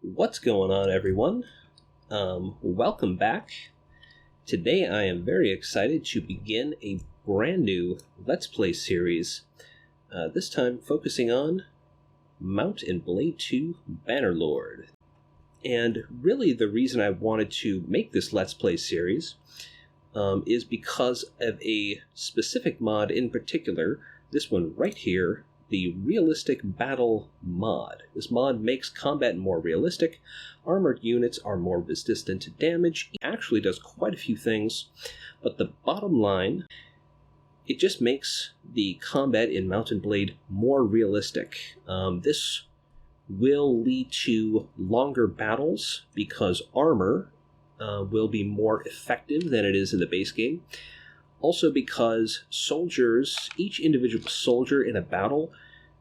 What's going on, everyone? Welcome back. Today I am very excited to begin a brand new Let's Play series, this time focusing on Mount and Blade 2 Bannerlord. And really the reason I wanted to make this Let's Play series is because of a specific mod in particular, this one right here, the Realistic Battle mod. This mod makes combat more realistic, armored units are more resistant to damage, it actually does quite a few things, but the bottom line, it just makes the combat in Mount and Blade more realistic. This will lead to longer battles because armor will be more effective than it is in the base game. Also because soldiers, each individual soldier in a battle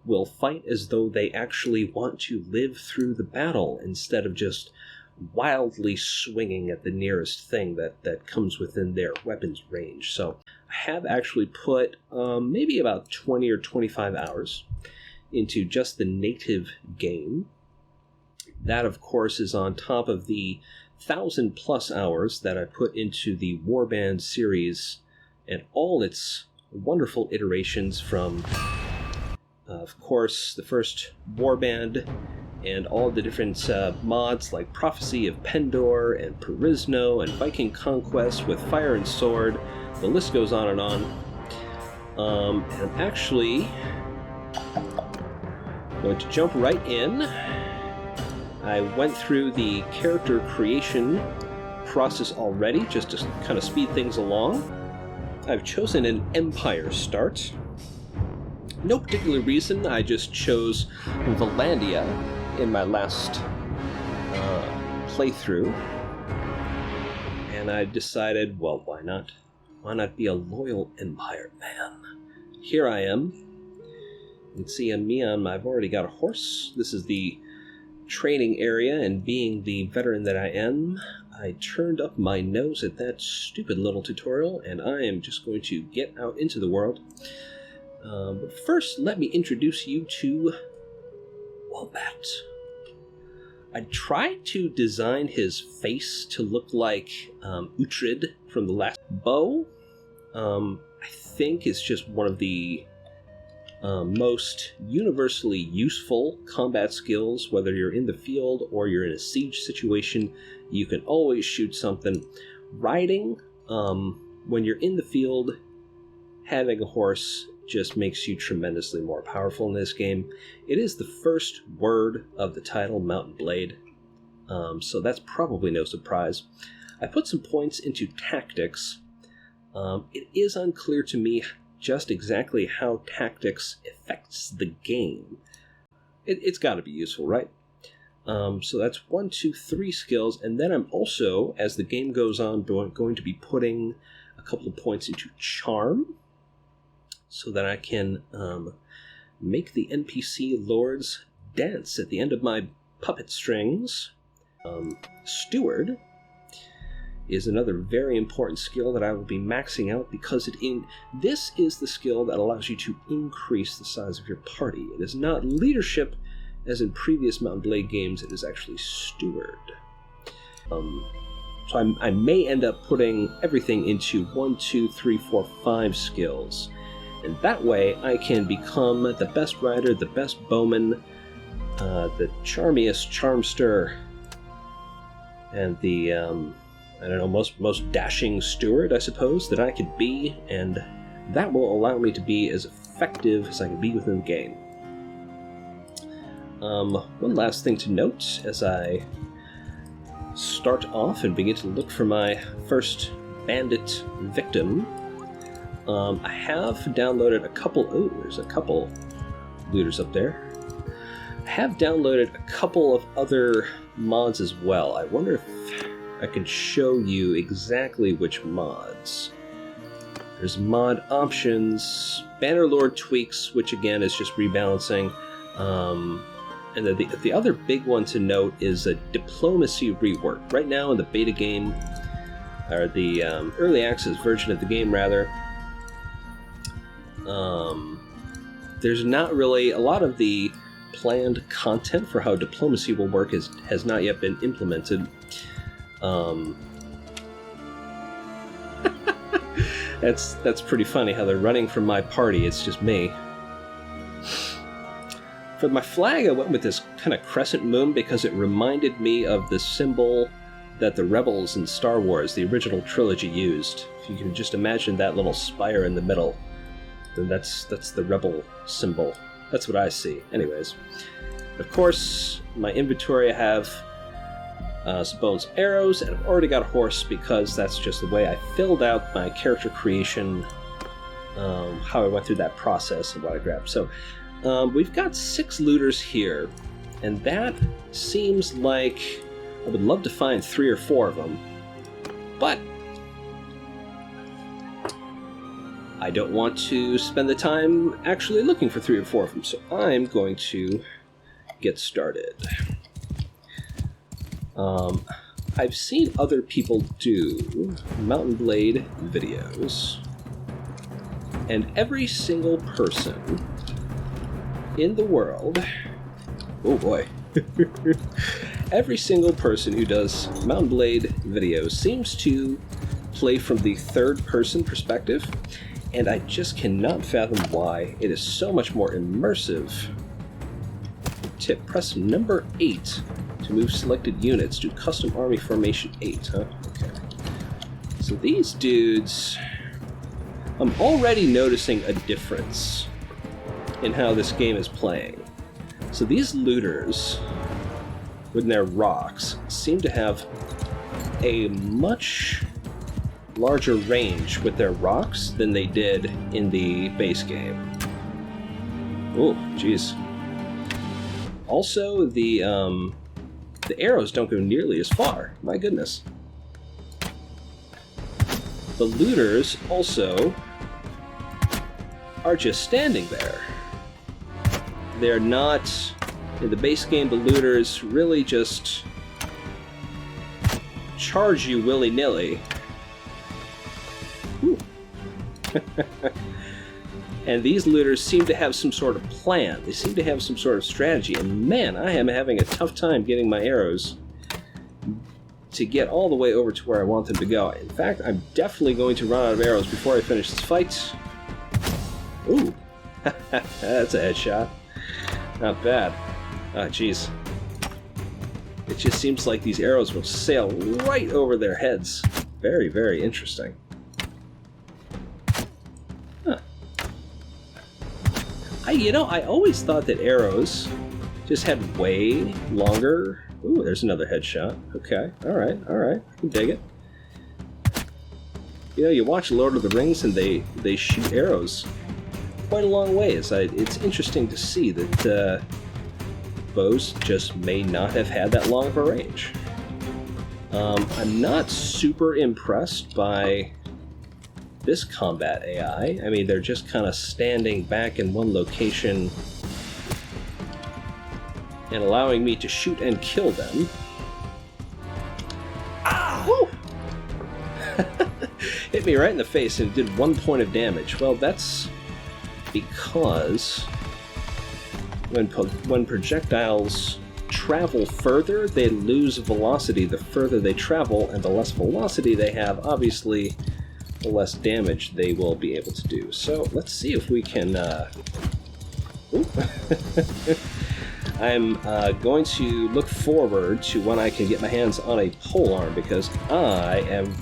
will fight as though they actually want to live through the battle instead of just wildly swinging at the nearest thing that comes within their weapon's range. So I have actually put maybe about 20 or 25 hours into just the native game. That, of course, is on top of the 1,000+ hours that I put into the Warband series and all its wonderful iterations from, of course, the first Warband and all the different mods like Prophecy of Pendor and Perisno and Viking Conquest with Fire and Sword. The list goes on and on. And I'm actually going to jump right in. I went through the character creation process already just to kind of speed things along. I've chosen an Empire start. No particular reason, I just chose Valandia in my last playthrough. And I decided, well, why not? Why not be a loyal Empire man? Here I am. You can see on me, I've already got a horse. This is the training area, and being the veteran that I am, I turned up my nose at that stupid little tutorial, and I am just going to get out into the world. But first, let me introduce you to Wombat. I tried to design his face to look like Uhtred from the last bow. I think it's just one of the most universally useful combat skills, whether you're in the field or you're in a siege situation. You can always shoot something. Riding, when you're in the field, having a horse just makes you tremendously more powerful in this game. It is the first word of the title, Mount and Blade, so that's probably no surprise. I put some points into tactics. It is unclear to me just exactly how tactics affects the game. It's got to be useful, right? So that's 1, 2, 3 skills, and then I'm also, as the game goes on, going to be putting a couple of points into charm, so that I can make the NPC lords dance at the end of my puppet strings. Steward is another very important skill that I will be maxing out because this is the skill that allows you to increase the size of your party. It is not leadership as in previous Mount and Blade games, it is actually steward. So I may end up putting everything into 1, 2, 3, 4, 5 skills. And that way I can become the best rider, the best bowman, the charmiest charmster, and the I don't know, most dashing steward, I suppose, that I could be, and that will allow me to be as effective as I can be within the game. One last thing to note as I start off and begin to look for my first bandit victim. I have downloaded a couple... Oh, there's a couple looters up there. I have downloaded a couple of other mods as well. I wonder if I can show you exactly which mods. There's mod options, Bannerlord tweaks, which again is just rebalancing, and then the other big one to note is a diplomacy rework. Right now in the beta game, or the early access version of the game rather, there's not really a lot of the planned content for how diplomacy will work has not yet been implemented. That's pretty funny how they're running from my party. It's just me. For my flag, I went with this kind of crescent moon because it reminded me of the symbol that the Rebels in Star Wars, the original trilogy, used. If you can just imagine that little spire in the middle, then that's the Rebel symbol. That's what I see. Anyways, of course, my inventory I have some bows and arrows, and I've already got a horse because that's just the way I filled out my character creation, how I went through that process and what I grabbed. So we've got 6 looters here, and that seems like I would love to find 3 or 4 of them, but I don't want to spend the time actually looking for 3 or 4 of them, so I'm going to get started. I've seen other people do Mountain Blade videos, and every single person in the world, oh boy, every single person who does Mountain Blade videos seems to play from the third-person perspective, and I just cannot fathom why. It is so much more immersive. Tip, press number 8 to move selected units to custom army formation 8, huh? Okay. So these dudes, I'm already noticing a difference in how this game is playing. So these looters, with their rocks, seem to have a much larger range with their rocks than they did in the base game. Oh, jeez. Also, the arrows don't go nearly as far. My goodness. The looters also are just standing there. They're not... In the base game, the looters really just charge you willy-nilly. And these looters seem to have some sort of plan. They seem to have some sort of strategy. And man, I am having a tough time getting my arrows to get all the way over to where I want them to go. In fact, I'm definitely going to run out of arrows before I finish this fight. Ooh, that's a headshot. Not bad. Ah, jeez. It just seems like these arrows will sail right over their heads. Very, very interesting. Huh. I always thought that arrows just had way longer... Ooh, there's another headshot. Okay, alright, I can dig it. You know, you watch Lord of the Rings and they shoot arrows quite a long ways. It's interesting to see that bows just may not have had that long of a range. I'm not super impressed by this combat AI. I mean, they're just kind of standing back in one location and allowing me to shoot and kill them. Ah! Hit me right in the face and it did 1 point of damage. Well, that's because when projectiles travel further, they lose velocity the further they travel, and the less velocity they have, obviously, the less damage they will be able to do. So let's see if we can... I'm going to look forward to when I can get my hands on a polearm, because I am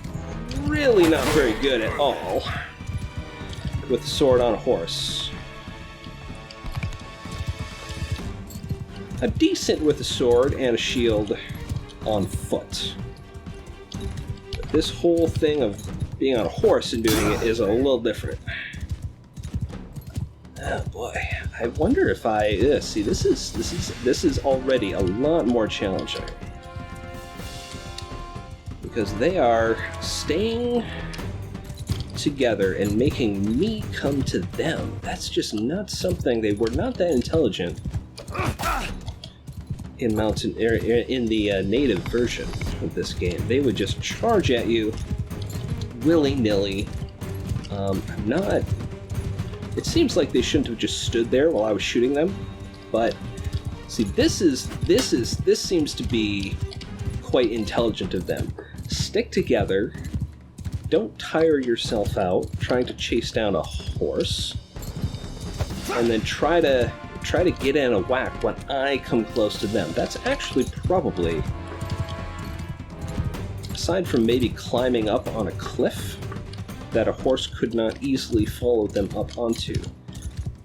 really not very good at all with a sword on a horse. I'm decent with a sword and a shield on foot. But this whole thing of being on a horse and doing it is a little different. Oh boy, I wonder if I see this is already a lot more challenging, because they are staying together and making me come to them. That's just not something. They were not that intelligent in the native version of this game. They would just charge at you willy-nilly. It seems like they shouldn't have just stood there while I was shooting them, but See, this seems to be quite intelligent of them. Stick together. Don't tire yourself out trying to chase down a horse, and then try to get in a whack when I come close to them. That's actually probably, aside from maybe climbing up on a cliff that a horse could not easily follow them up onto,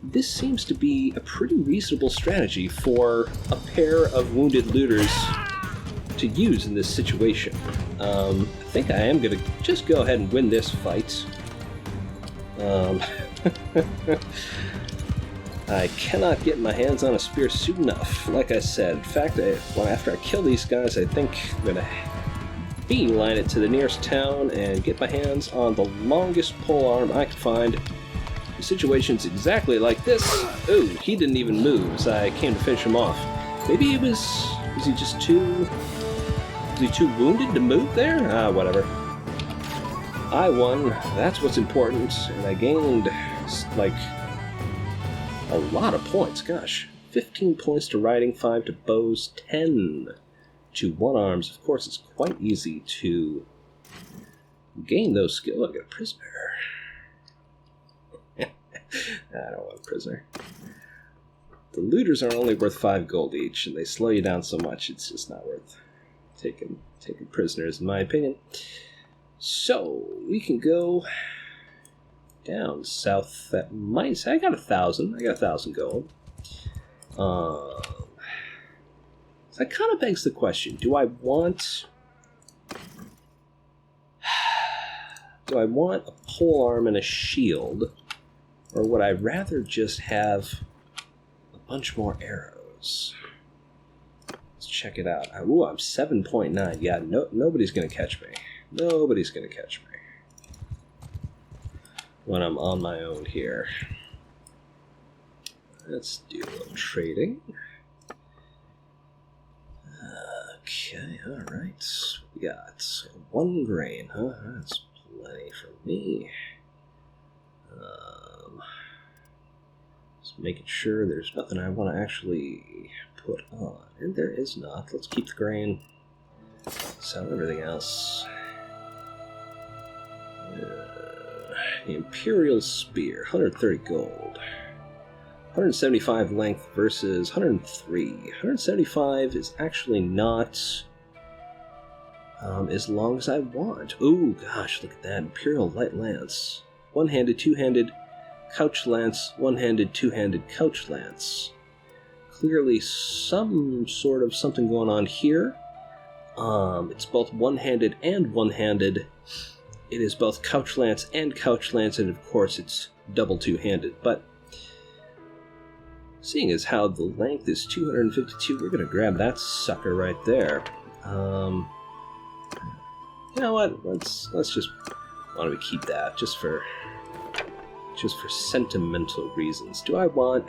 this seems to be a pretty reasonable strategy for a pair of wounded looters to use in this situation. I think I am going to just go ahead and win this fight. I cannot get my hands on a spear soon enough, like I said. In fact, after I kill these guys, I think I'm going to beeline it to the nearest town and get my hands on the longest polearm I can find. The situation's exactly like this. Ooh, he didn't even move as I came to finish him off. Maybe he was he just too wounded to move there? Whatever. I won, that's what's important, and I gained, like, a lot of points. Gosh, 15 points to riding, 5 to bows, 10 to one-arms. Of course, it's quite easy to gain those skills. I got a prisoner. I don't want a prisoner. The looters are only worth 5 gold each, and they slow you down so much, it's just not worth taking prisoners, in my opinion. So, we can go down south. That might... I got 1,000. I got 1,000 gold. So that kind of begs the question, do I want a polearm and a shield, or would I rather just have a bunch more arrows? Let's check it out. Ooh, I'm 7.9. Yeah, nobody's going to catch me. Nobody's going to catch me when I'm on my own here. Let's do a little trading. Okay, alright. We got 1 grain, huh? That's plenty for me. Just making sure there's nothing I want to actually put on. And there is not. Let's keep the grain. Sell everything else. The Imperial Spear, 130 gold. 175 length versus 103. 175 is actually not as long as I want. Ooh, gosh, look at that. Imperial Light Lance. One-handed, two-handed couch lance, one-handed, two-handed couch lance. Clearly some sort of something going on here. It's both one-handed and one-handed. It is both couch lance and couch lance, and of course it's double two-handed. But seeing as how the length is 252, we're going to grab that sucker right there. You know what? Let's just... Why don't we keep that just for sentimental reasons? Do I want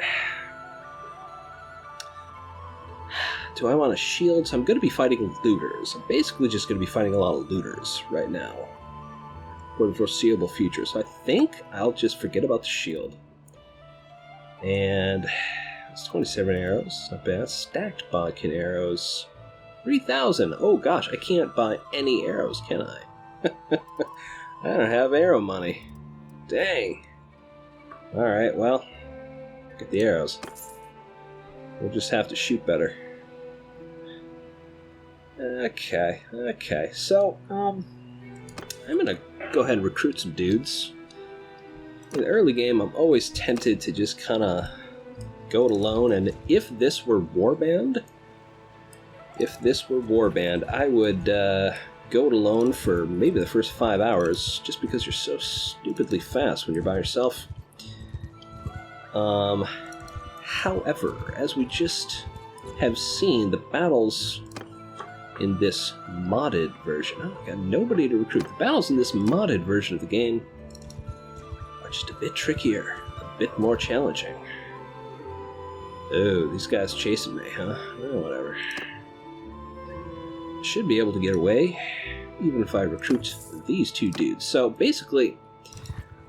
a shield? So I'm going to be fighting looters. I'm basically just going to be fighting a lot of looters right now for the foreseeable future. So I think I'll just forget about the shield. And it's 27 arrows. Not bad. Stacked bodkin arrows. 3,000. Oh gosh, I can't buy any arrows, can I? I don't have arrow money. Dang. Alright, well, get the arrows. We'll just have to shoot better. Okay. So, I'm gonna go ahead and recruit some dudes. In the early game, I'm always tempted to just kind of go it alone, and if this were Warband, I would go it alone for maybe the first 5 hours, just because you're so stupidly fast when you're by yourself. However, as we just have seen, the battles in this modded version... Oh, I got nobody to recruit. The battles in this modded version of the game are just a bit trickier, a bit more challenging. Oh, these guys chasing me, huh? Oh, whatever. Should be able to get away, even if I recruit these 2 dudes. So, basically,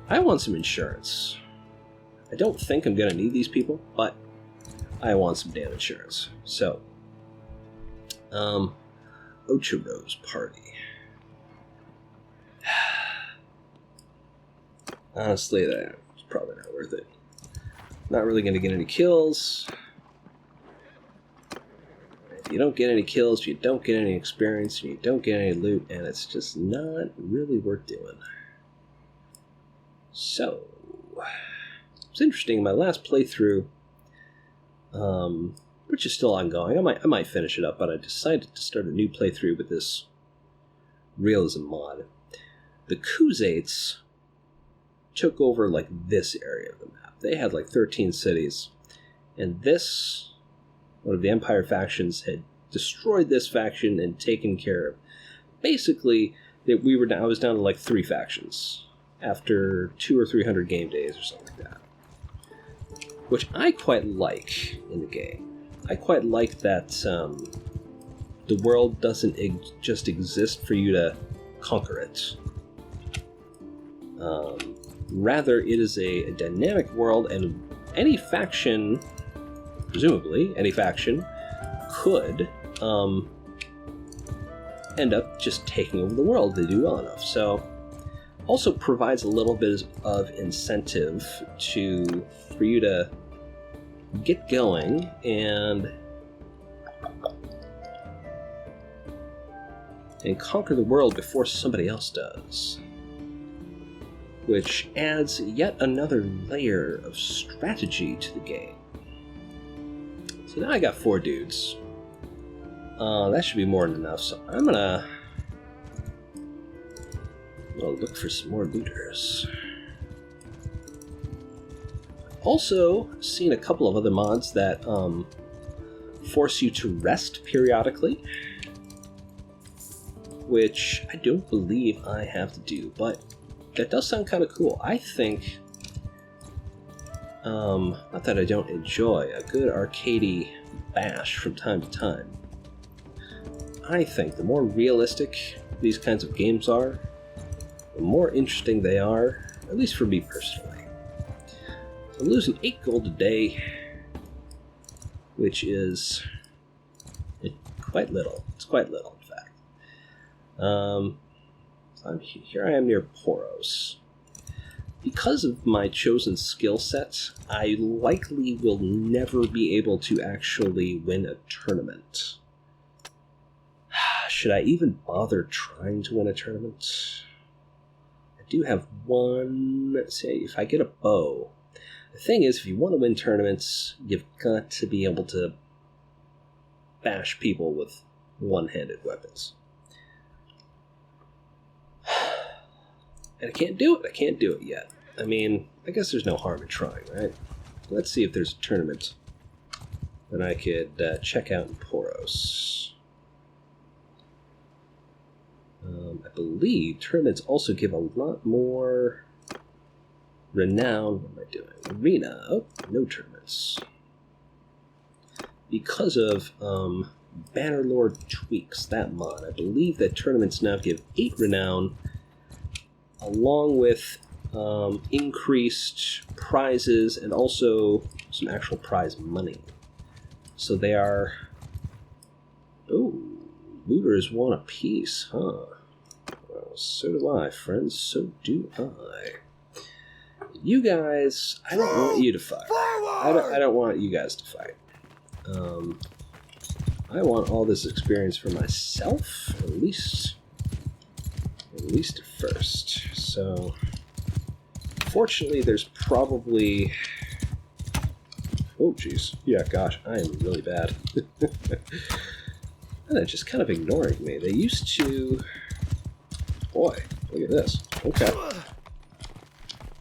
I want some insurance. I don't think I'm going to need these people, but I want some damn insurance. So, Ochiro's party. Honestly, that's probably not worth it. Not really going to get any kills. If you don't get any kills, you don't get any experience, you don't get any loot, and it's just not really worth doing. So, it's interesting. My last playthrough, which is still ongoing, I might finish it up, but I decided to start a new playthrough with this realism mod. The Khuzaits took over like this area of the map. They had like 13 cities, and this, one of the Empire factions, had destroyed this faction and taken care of. Basically, that I was down to like 3 factions after 200 or 300 game days or something like that, which I quite like in the game. I quite like that the world doesn't just exist for you to conquer it. Rather, it is a dynamic world, and any faction, presumably, any faction could end up just taking over the world if they do well enough. So, also provides a little bit of incentive for you to get going and conquer the world before somebody else does, which adds yet another layer of strategy to the game. So now I got 4 dudes. That should be more than enough, so I'm gonna look for some more looters. Also seen a couple of other mods that force you to rest periodically, which I don't believe I have to do, but that does sound kind of cool. I think, not that I don't enjoy a good arcadey bash from time to time, I think the more realistic these kinds of games are, the more interesting they are, at least for me personally. So I'm losing 8 gold a day, which is quite little. It's quite little, in fact. So here I am near Poros. Because of my chosen skill set, I likely will never be able to actually win a tournament. Should I even bother trying to win a tournament? I do have one. Let's see, if I get a bow. The thing is, if you want to win tournaments, you've got to be able to bash people with one-handed weapons. And I can't do it. I can't do it yet. I mean, I guess there's no harm in trying, right? Let's see if there's a tournament that I could check out in Poros. I believe tournaments also give a lot more renown. What am I doing? Arena. Oh, no tournaments. Because of Bannerlord tweaks, that mod. I believe that tournaments now give 8 renown, along with increased prizes and also some actual prize money. So they are... Oh, looters want a piece, huh? Well, so do I, friends. So do I. You guys, I don't want you to fight. I don't want you guys to fight. I want all this experience for myself, at least at first. So, fortunately, there's probably... Oh, jeez. Yeah, gosh, I am really bad. And they're just kind of ignoring me. They used to... Boy, look at this. Okay.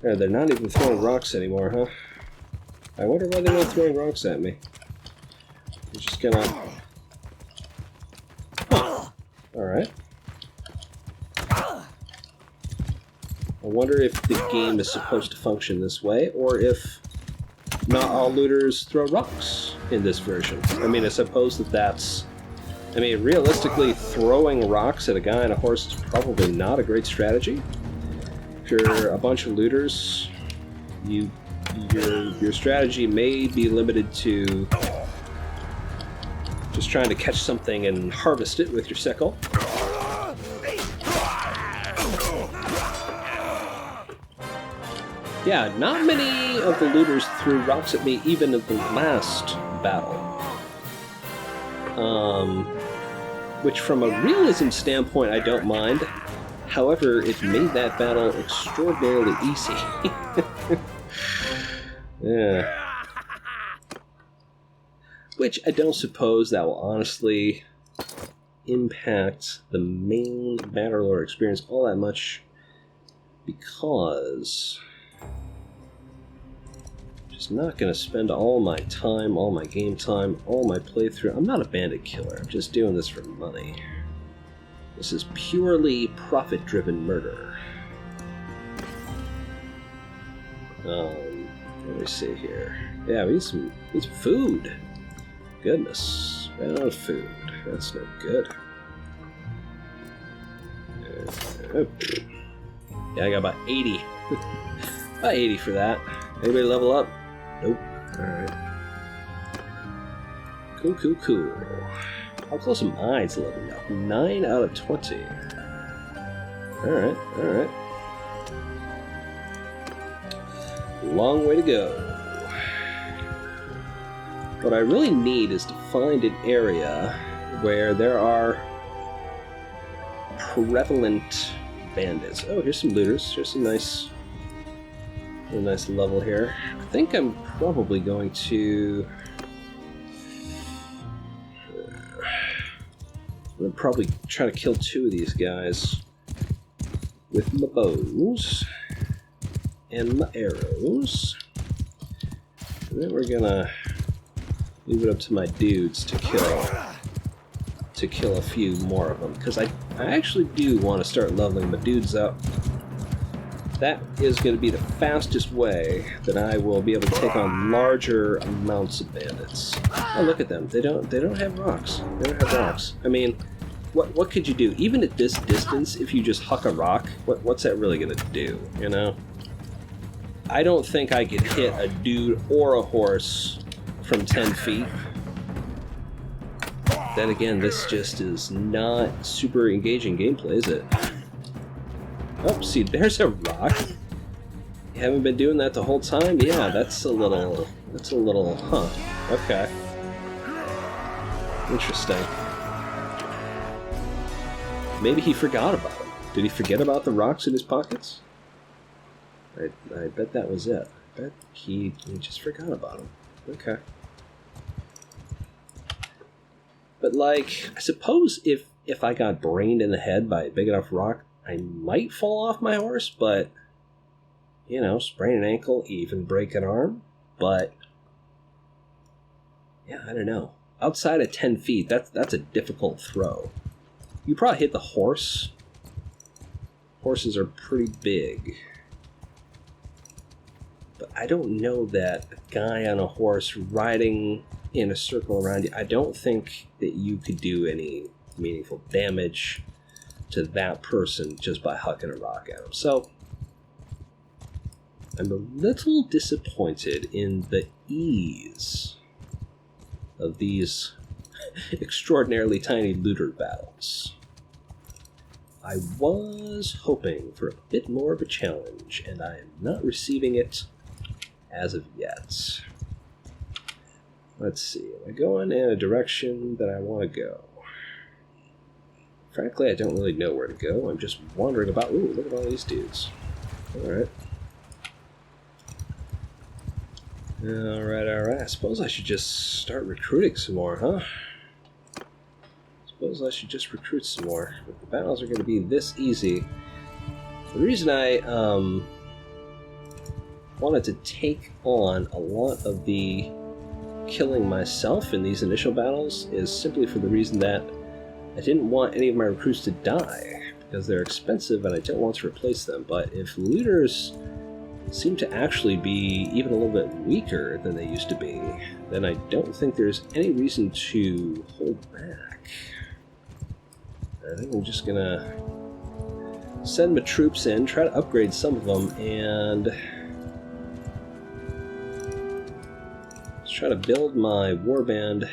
Yeah, they're not even throwing rocks anymore, huh? I wonder why they're not throwing rocks at me. They're just gonna... Huh. Alright. I wonder if the game is supposed to function this way, or if not all looters throw rocks in this version. I mean, I suppose that's... I mean, realistically, throwing rocks at a guy on a horse is probably not a great strategy. If you're a bunch of looters, you your strategy may be limited to just trying to catch something and harvest it with your sickle. Yeah, not many of the looters threw rocks at me even in the last battle. Which from a realism standpoint I don't mind. However, it made that battle extraordinarily easy. Yeah. Which I don't suppose that will honestly impact the main Bannerlord experience all that much, because I'm just not going to spend all my time, all my game time, all my playthrough. I'm not a bandit killer. I'm just doing this for money. This is purely profit-driven murder. Let me see here. Yeah, we need some food. Goodness, ran out of food. That's no good. Yeah, I got about 80. About 80 for that. Anybody level up? Nope. Alright. Cool. How close am I to leveling up? 9 out of 20. Alright. Long way to go. What I really need is to find an area where there are prevalent bandits. Oh, here's some looters. Here's some nice level here. I think I'm probably going to... I'm going to probably try to kill 2 of these guys with my bows and my arrows. And then we're gonna leave it up to my dudes to kill a few more of them, because I actually do want to start leveling my dudes up. That is going to be the fastest way that I will be able to take on larger amounts of bandits. Oh, look at them. They don't have rocks. They don't have rocks. I mean, what could you do? Even at this distance, if you just huck a rock, what's that really going to do, you know? I don't think I could hit a dude or a horse from 10 feet. Then again, this just is not super engaging gameplay, is it? Oh, see, there's a rock. You haven't been doing that the whole time? Yeah, that's a little, huh. Okay. Interesting. Maybe he forgot about them. Did he forget about the rocks in his pockets? I bet that was it. I bet he just forgot about them. Okay. But, like, I suppose if I got brained in the head by a big enough rock, I might fall off my horse, but, you know, sprain an ankle, even break an arm. But, yeah, I don't know. Outside of 10 feet, that's a difficult throw. You probably hit the horse. Horses are pretty big. But I don't know that a guy on a horse riding in a circle around you, I don't think that you could do any meaningful damage to that person just by hucking a rock at him. So I'm a little disappointed in the ease of these extraordinarily tiny looter battles. I was hoping for a bit more of a challenge, and I am not receiving it as of yet. Let's see, am I going in a direction that I want to go? Frankly, I don't really know where to go. I'm just wandering about. Ooh, look at all these dudes. Alright. Alright. I suppose I should just start recruiting some more, huh? Suppose I should just recruit some more. If the battles are going to be this easy. The reason I wanted to take on a lot of the killing myself in these initial battles is simply for the reason that I didn't want any of my recruits to die, because they're expensive and I don't want to replace them. But if looters seem to actually be even a little bit weaker than they used to be, then I don't think there's any reason to hold back. I think I'm just gonna send my troops in, try to upgrade some of them, and try to build my warband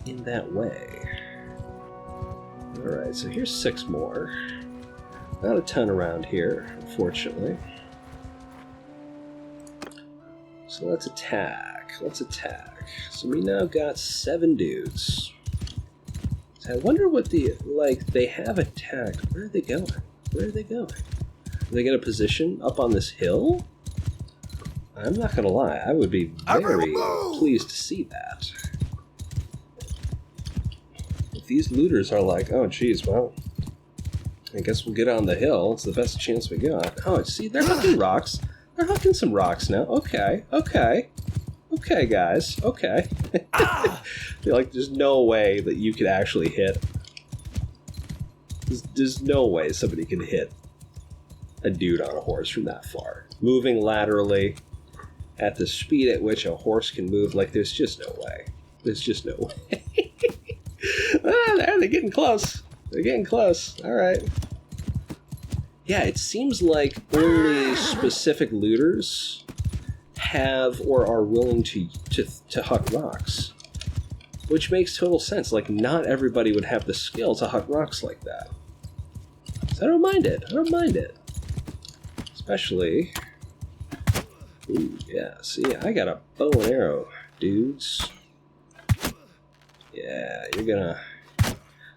in that way. Alright, so here's 6 more. Not a ton around here, unfortunately. So let's attack. Let's attack. So we now got 7 dudes. So I wonder what they have attacked. Where are they going? Where are they going? Are they going to position up on this hill? I'm not going to lie. I would be very pleased to see that. If these looters are like, oh, geez, well, I guess we'll get on the hill. It's the best chance we got. Oh, see, they're hooking rocks. They're hooking some rocks now. Okay, okay. Okay, guys. Okay. I feel like there's no way that you could actually hit. There's no way somebody can hit a dude on a horse from that far. Moving laterally at the speed at which a horse can move, like, there's just no way. There's just no way. They're getting close. They're getting close. All right. Yeah, it seems like only specific looters have or are willing to huck rocks, which makes total sense. Like, not everybody would have the skill to huck rocks like that. So I don't mind it. I don't mind it. Especially... Ooh, yeah, see, I got a bow and arrow, dudes. Yeah, you're gonna...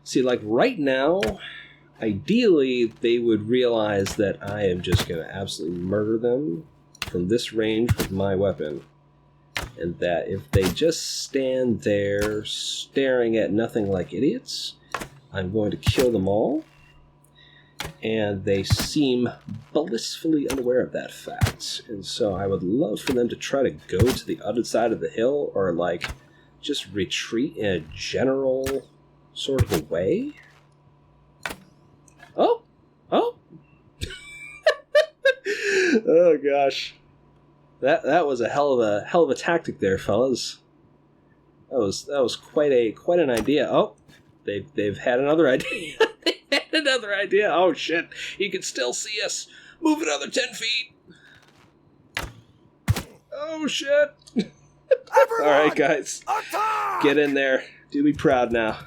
See, like, right now, ideally, they would realize that I am just gonna absolutely murder them from this range with my weapon. And that if they just stand there staring at nothing like idiots, I'm going to kill them all. And they seem blissfully unaware of that fact. And so I would love for them to try to go to the other side of the hill, or, like, just retreat in a general sort of a way. Oh! Oh! Oh gosh. That was a hell of a tactic there, fellas. That was quite an idea. Oh, they've had another idea. They had another idea. Oh shit! He can still see us. Move another 10 feet. Oh shit! All right, guys, attack! Get in there. Do me proud now.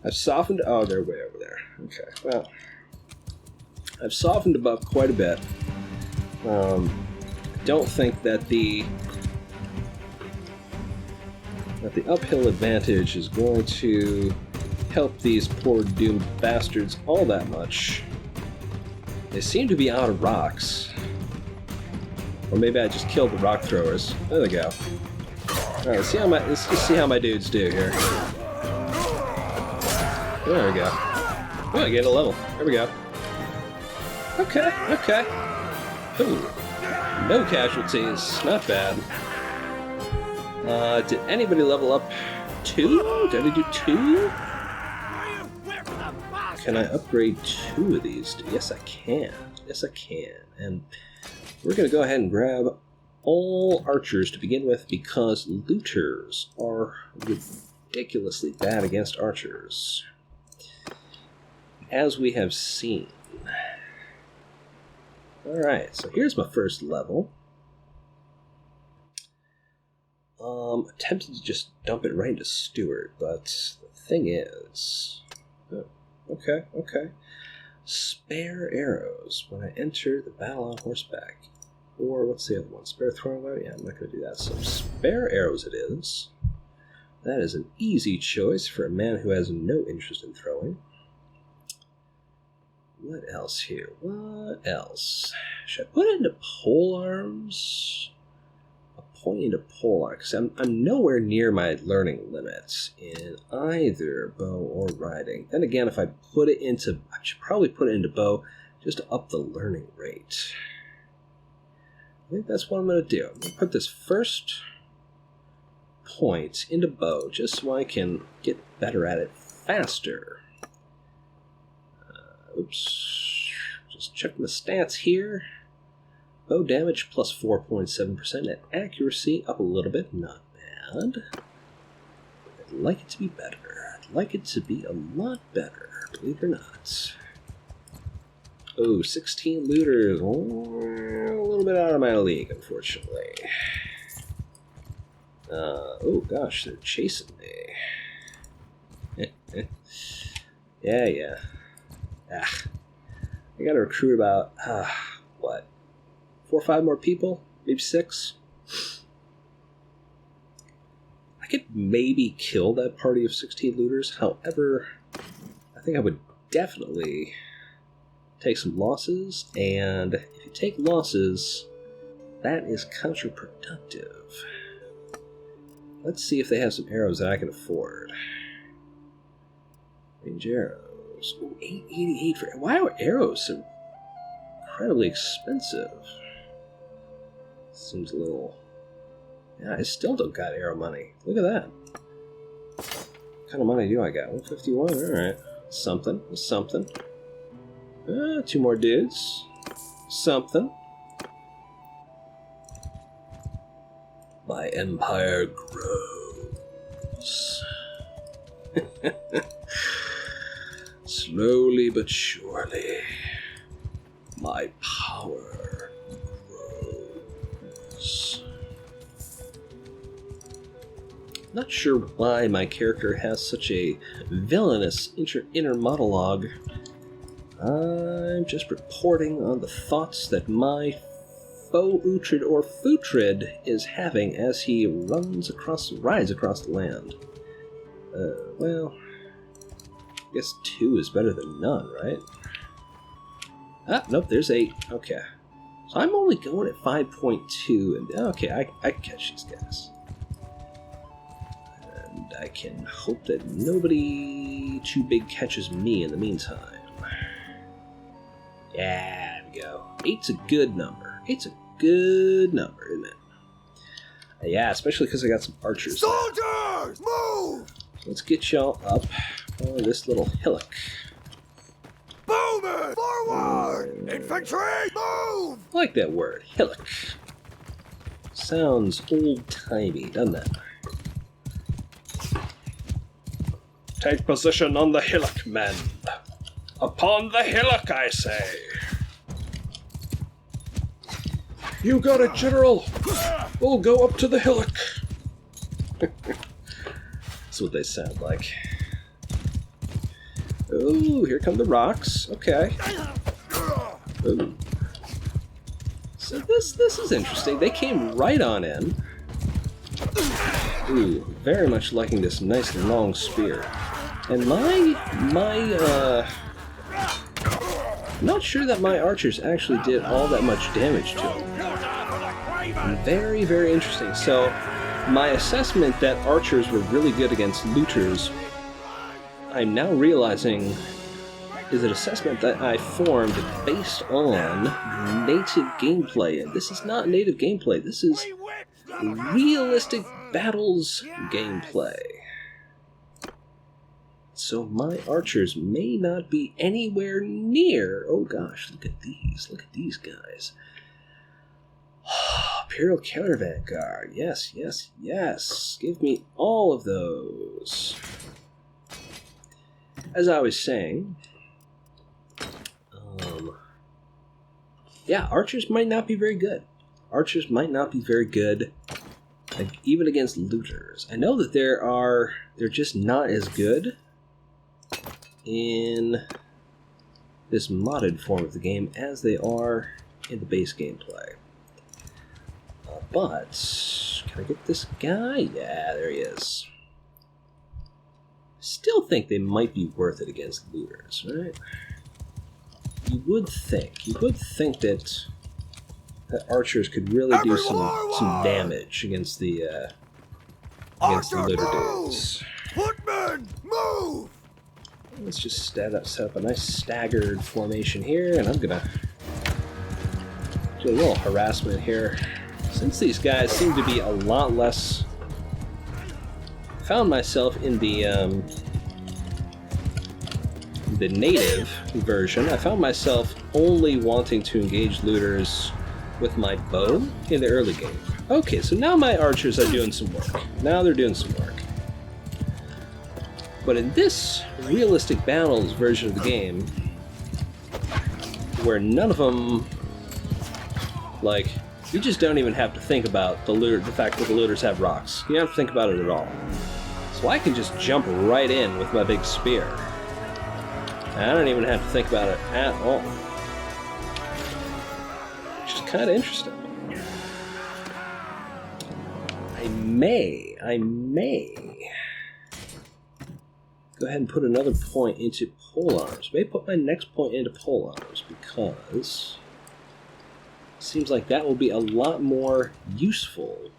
I've softened. Oh, they're way over there. Okay. Well, I've softened them up quite a bit. I don't think that the uphill advantage is going to help these poor doomed bastards all that much. They seem to be out of rocks. Or maybe I just killed the rock throwers. There they go. Alright, let's just see how my dudes do here. There we go. Oh, I get a level. There we go. Okay, okay. Ooh. No casualties. Not bad. Did anybody level up 2? Did I do 2? Can I upgrade 2 of these? Yes, I can. Yes, I can. And we're going to go ahead and grab all archers to begin with, because looters are ridiculously bad against archers, as we have seen. Alright, so here's my first level. Tempted to just dump it right into Steward, but the thing is... Oh, okay, okay. Spare arrows when I enter the battle on horseback. Or what's the other one? Spare throwing weapon? Yeah, I'm not going to do that. So spare arrows it is. That is an easy choice for a man who has no interest in throwing. What else here? What else? Should I put it into polearms? I'll point into polearms, because I'm nowhere near my learning limits in either bow or riding. Then again, if I put it into... I should probably put it into bow just to up the learning rate. I think that's what I'm going to do. I'm going to put this first point into bow just so I can get better at it faster. Oops. Just check my stats here. Bow damage plus 4.7%, and accuracy up a little bit. Not bad. I'd like it to be better. I'd like it to be a lot better, believe it or not. Oh, 16 looters. Oh, a little bit out of my league, unfortunately. Oh gosh, they're chasing me. Yeah. Ah, I gotta recruit about, what, 4 or 5 more people? Maybe 6? I could maybe kill that party of 16 looters. However, I think I would definitely take some losses, and if you take losses, that is counterproductive. Let's see if they have some arrows that I can afford. Range arrows. Ooh, 888 for... Why are arrows so incredibly expensive? Seems a little... Yeah, I still don't got arrow money. Look at that. What kind of money do I got? 151? Alright. Something. 2 more dudes. Something. My empire grows. Slowly but surely, my power grows. Not sure why my character has such a villainous inner monologue. I'm just reporting on the thoughts that my foe Uhtred or Futrid is having as he rides across the land. Well, I guess 2 is better than none, right? Ah, nope, there's 8. Okay. So I'm only going at 5.2, and okay, I can catch these guys. And I can hope that nobody too big catches me in the meantime. Yeah, there we go. 8's a good number. 8's a good number, isn't it? Yeah, especially because I got some archers. Soldiers, move! Let's get y'all up on this little hillock. Bowmen, forward! Infantry, move! I like that word, hillock. Sounds old-timey, doesn't it? Take position on the hillock, men. Upon the hillock, I say. You got it, General. We'll go up to the hillock. That's what they sound like. Ooh, here come the rocks. Okay. Ooh. So this is interesting. They came right on in. Ooh, very much liking this nice long spear. And not sure that my archers actually did all that much damage to him. Very, very interesting. So, my assessment that archers were really good against looters, I'm now realizing, is an assessment that I formed based on native gameplay. And this is not native gameplay. This is realistic battles gameplay. So my archers may not be anywhere near... Oh gosh, look at these. Look at these guys. Imperial Caravan Guard. Yes, yes, yes. Give me all of those. As I was saying... yeah, archers might not be very good. Archers might not be very good, like, even against looters. I know that they're just not as good in this modded form of the game as they are in the base gameplay. But, can I get this guy? Yeah, there he is. Still think they might be worth it against looters, right? You would think that archers could really do some damage against the looter dudes. Footmen, move! Let's just set up a nice staggered formation here, and I'm gonna do a little harassment here. Since these guys seem to be a lot less... found myself in the native version, I found myself only wanting to engage looters with my bow in the early game. Okay, so now my archers are doing some work. Now they're doing some work. But in this realistic battles version of the game, where none of them, like, You just don't even have to think about the fact that the looters have rocks. You don't have to think about it at all. So I can just jump right in with my big spear. I don't even have to think about it at all. Which is kind of interesting. I may go ahead and put another point into polearms. Maybe put my next point into polearms because it seems like that will be a lot more useful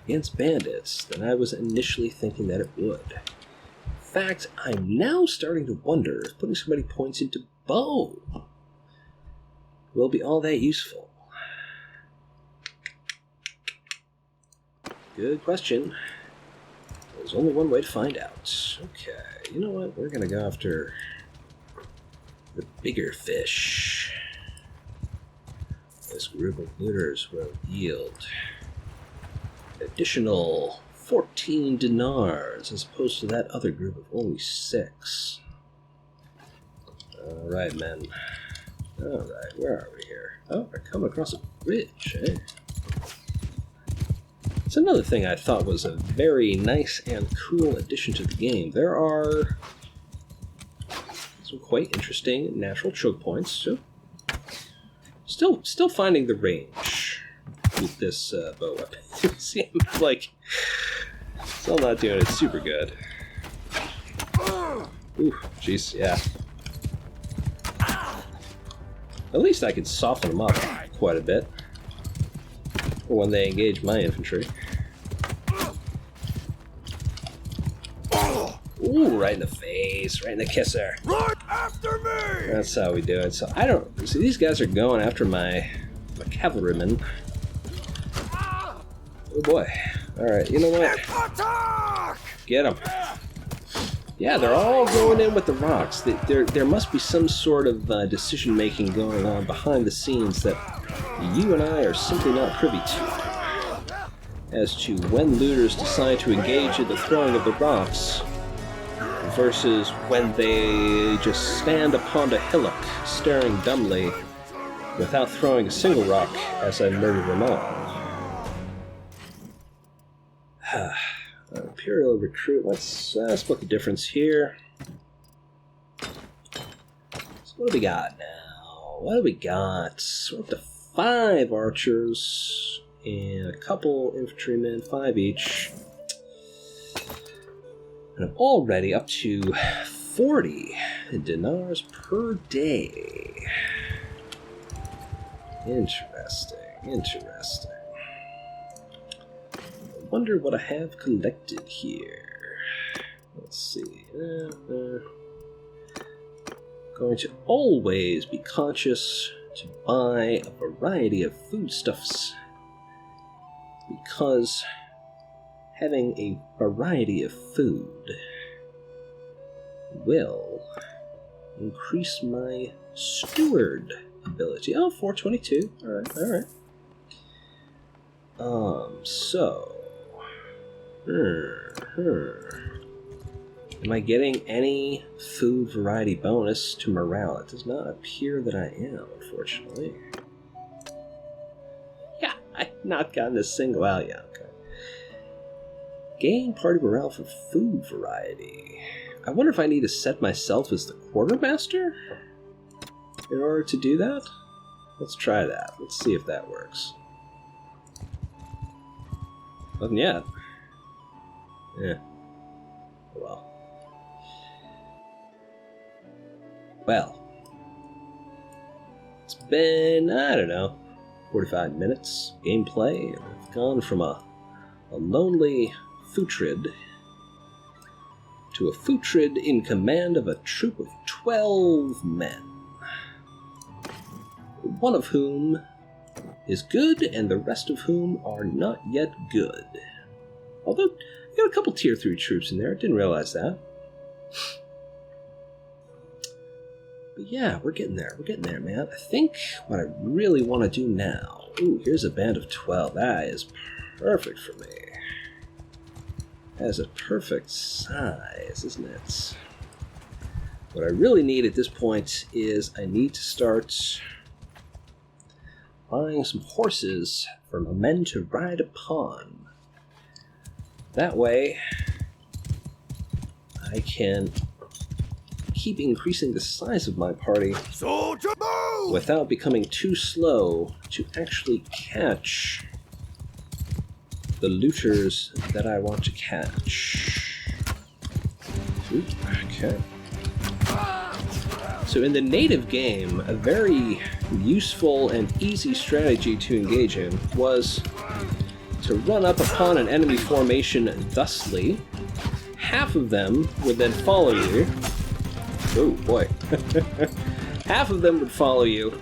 against bandits than I was initially thinking that it would. In fact, I'm now starting to wonder if putting so many points into bow will be all that useful. Good question. There's only one way to find out. Okay, you know what? We're gonna go after the bigger fish. This group of looters will yield additional 14 dinars as opposed to that other group of only 6. Alright, men. Alright, where are we here? Oh, we're coming across a bridge, eh? It's another thing I thought was a very nice and cool addition to the game. There are some quite interesting natural choke points. So still finding the range with this bow weapon. It seems like still not doing it super good. Ooh, jeez, yeah. At least I can soften them up quite a bit for when they engage my infantry. Ooh, right in the face, right in the kisser. Run after me! That's how we do it. So I don't see these guys are going after my cavalrymen. Oh boy! All right, you know what? Attack! Get them. Yeah, they're all going in with the rocks. There must be some sort of decision making going on behind the scenes that you and I are simply not privy to, as to when looters decide to engage in the throwing of the rocks versus when they just stand upon a hillock staring dumbly without throwing a single rock as I murder them all. Imperial recruit, let's split the difference here. So what do we got now? What do we got? We're up to 5 archers and a couple infantrymen, 5 each. And I'm already up to 40 dinars per day. Interesting, interesting. I wonder what I have collected here. Let's see. Going to always be conscious to buy a variety of foodstuffs, because having a variety of food will increase my steward ability. Oh, 422. Alright, alright. Am I getting any food variety bonus to morale? It does not appear that I am, unfortunately. Yeah, I've not gotten a single out yet. Okay. Gain party morale for food variety. I wonder if I need to set myself as the quartermaster in order to do that? Let's try that. Let's see if that works. Nothing yet. Yeah. Oh well. Well. It's been, I don't know, 45 minutes gameplay, and I've gone from a lonely Futrid to a Futrid in command of a troop of 12 men. One of whom is good, and the rest of whom are not yet good. Although, I got a couple tier 3 troops in there, I didn't realize that. But yeah, we're getting there, man. I think what I really want to do now... Ooh, here's a band of 12, that is perfect for me. That is a perfect size, isn't it? What I really need at this point is I need to start buying some horses for my men to ride upon. That way, I can keep increasing the size of my party Soldier, move! without becoming too slow to actually catch the looters that I want to catch. Ooh, okay. So in the native game, a very useful and easy strategy to engage in was to run up upon an enemy formation thusly. Half of them would then follow you. Oh boy. Half of them would follow you,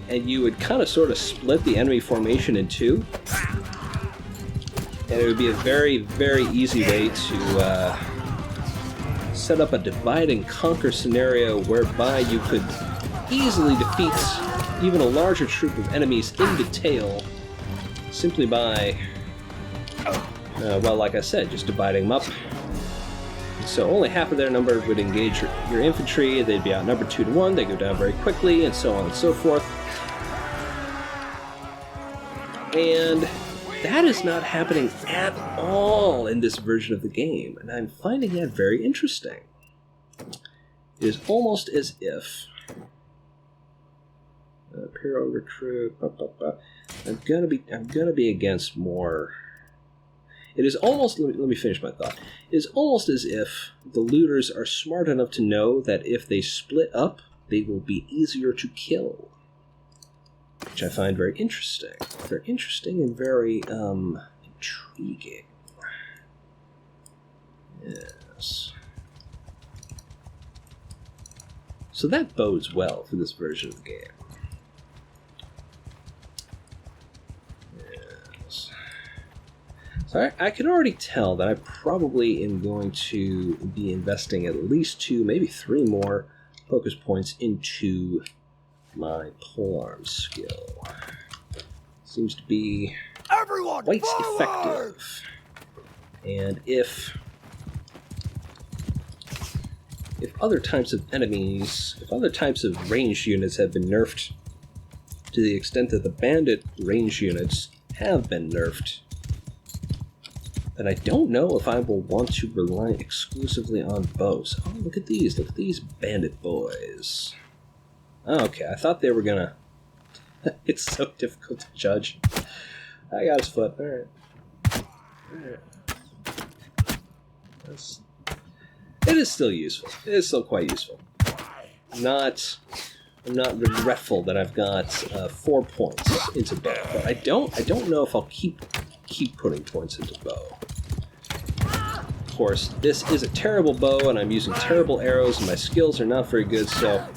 and you would kind of sort of split the enemy formation in two. And it would be a very, very easy way to set up a divide and conquer scenario whereby you could easily defeat even a larger troop of enemies in detail simply by, well, like I said, just dividing them up. So only half of their number would engage your infantry, they'd be outnumbered 2 to 1, they go down very quickly, and so on and so forth. And that is not happening at all in this version of the game, and I'm finding that very interesting. It is almost as if Imperial recruit. I'm gonna be against more. It is almost. Let me finish my thought. It is almost as if the looters are smart enough to know that if they split up, they will be easier to kill, which I find very interesting. Very interesting and very intriguing. Yes. So that bodes well for this version of the game. Yes. So I can already tell that I probably am going to be investing at least 2, maybe 3 more focus points into my polearm skill. Seems to be Everyone quite forward! effective. And if other types of enemies, if other types of ranged units have been nerfed to the extent that the bandit ranged units have been nerfed, then I don't know if I will want to rely exclusively on bows. Oh, look at these bandit boys. Okay, I thought they were gonna... It's so difficult to judge. I got his foot. Alright. It is still useful. It is still quite useful. I'm not regretful that I've got 4 points into bow, but I don't know if I'll keep putting points into bow. Of course, this is a terrible bow, and I'm using terrible arrows, and my skills are not very good, so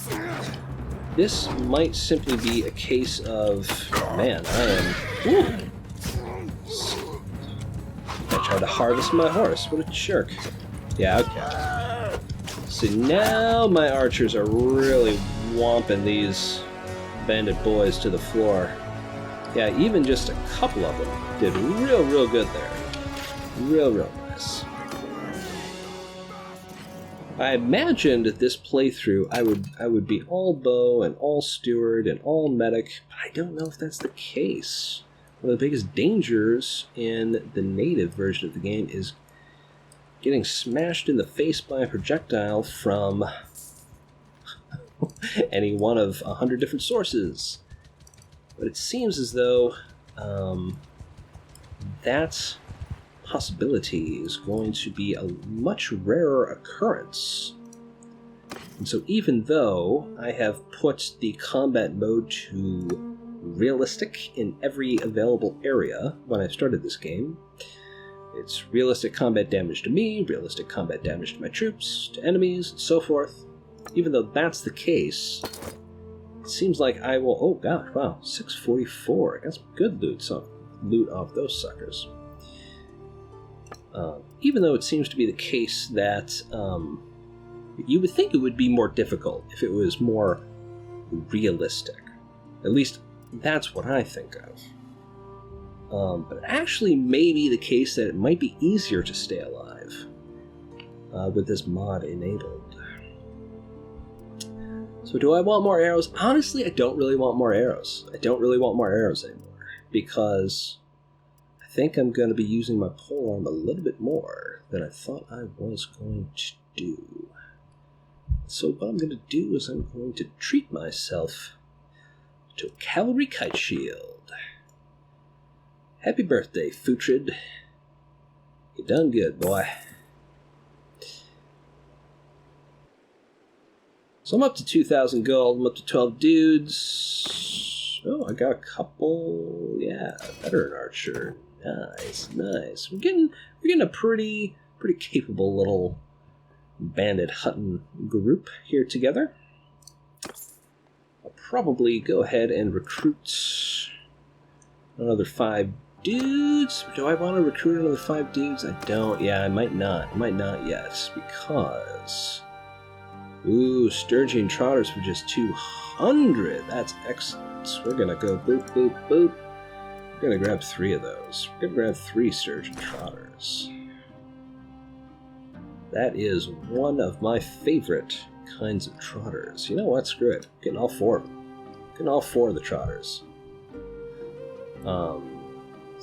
this might simply be a case of, man, I am... Ooh. I tried to harvest my horse. What a jerk. Yeah, okay. So now my archers are really whomping these bandit boys to the floor. Yeah, even just a couple of them did real good there. Real nice. I imagined at this playthrough I would be all bow and all steward and all medic, but I don't know if that's the case. One of the biggest dangers in the native version of the game is getting smashed in the face by a projectile from any one of 100 different sources. But it seems as though that possibility is going to be a much rarer occurrence. And so even though I have put the combat mode to realistic in every available area when I started this game, it's realistic combat damage to me, realistic combat damage to my troops, to enemies, and so forth. Even though that's the case, it seems like I will... Oh gosh, wow, 644. I got some good loot off those suckers. Even though it seems to be the case that you would think it would be more difficult if it was more realistic. At least that's what I think of. But it actually may be the case that it might be easier to stay alive with this mod enabled. So do I want more arrows? Honestly, I don't really want more arrows. I don't really want more arrows anymore, because I think I'm going to be using my polearm a little bit more than I thought I was going to do. So what I'm going to do is I'm going to treat myself to a Cavalry Kite Shield. Happy birthday, Futrid. You done good, boy. So I'm up to 2,000 gold. I'm up to 12 dudes. Oh, I got a couple. Yeah, veteran archer. Nice, nice. We're getting a pretty capable little bandit hunting group here together. I'll probably go ahead and recruit another 5 dudes. Do I want to recruit another 5 dudes? I don't. Yeah, I might not. I might not yet, because... Ooh, Sturgian Trotters for just 200. That's excellent. We're going to go boop, boop, boop. We're going to grab 3 of those. We're going to grab 3 Sturgian Trotters. That is one of my favorite kinds of trotters. You know what? Screw it. I'm getting all 4 of them. I'm getting all 4 of the trotters. For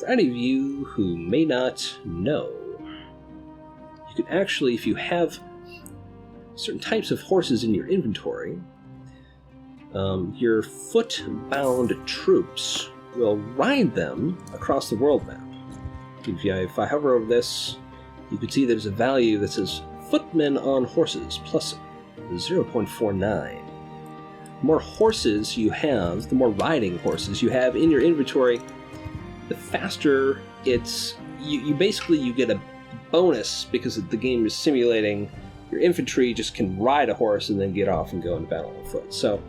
any of you who may not know, you can actually, if you have certain types of horses in your inventory, your foot-bound troops will ride them across the world map. If I hover over this, you can see there's a value that says footmen on horses plus 0.49. The more horses you have, the more riding horses you have in your inventory, the faster it's... You basically get a bonus because the game is simulating your infantry just can ride a horse and then get off and go into battle on foot. So,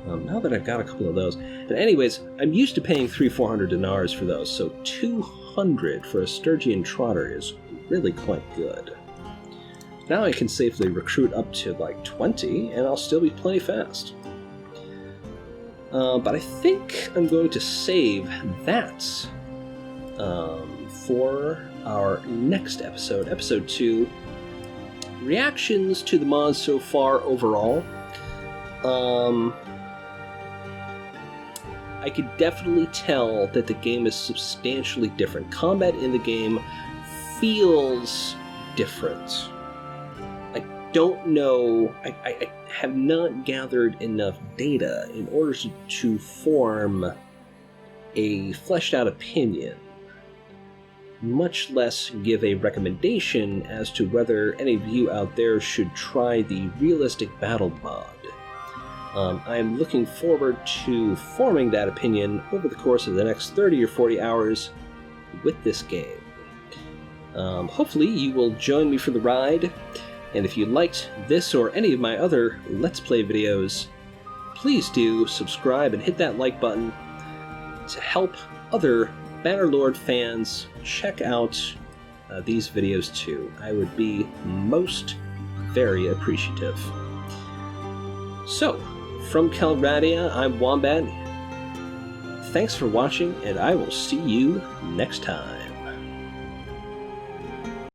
now that I've got a couple of those... And anyways, I'm used to paying 300-400 dinars for those, so 200 for a Sturgian Trotter is really quite good. Now I can safely recruit up to like 20, and I'll still be plenty fast. But I think I'm going to save that for our next episode, episode 2. Reactions to the mods so far overall. I could definitely tell that the game is substantially different. Combat in the game feels different. I don't know, I have not gathered enough data in order to form a fleshed out opinion, much less give a recommendation as to whether any of you out there should try the realistic battle mod. I'm looking forward to forming that opinion over the course of the next 30 or 40 hours with this game. Hopefully you will join me for the ride, and if you liked this or any of my other Let's Play videos, please do subscribe and hit that like button to help other Bannerlord fans check out these videos too. I would be most very appreciative. So, from Calradia, I'm Wombat. Thanks for watching, and I will see you next time.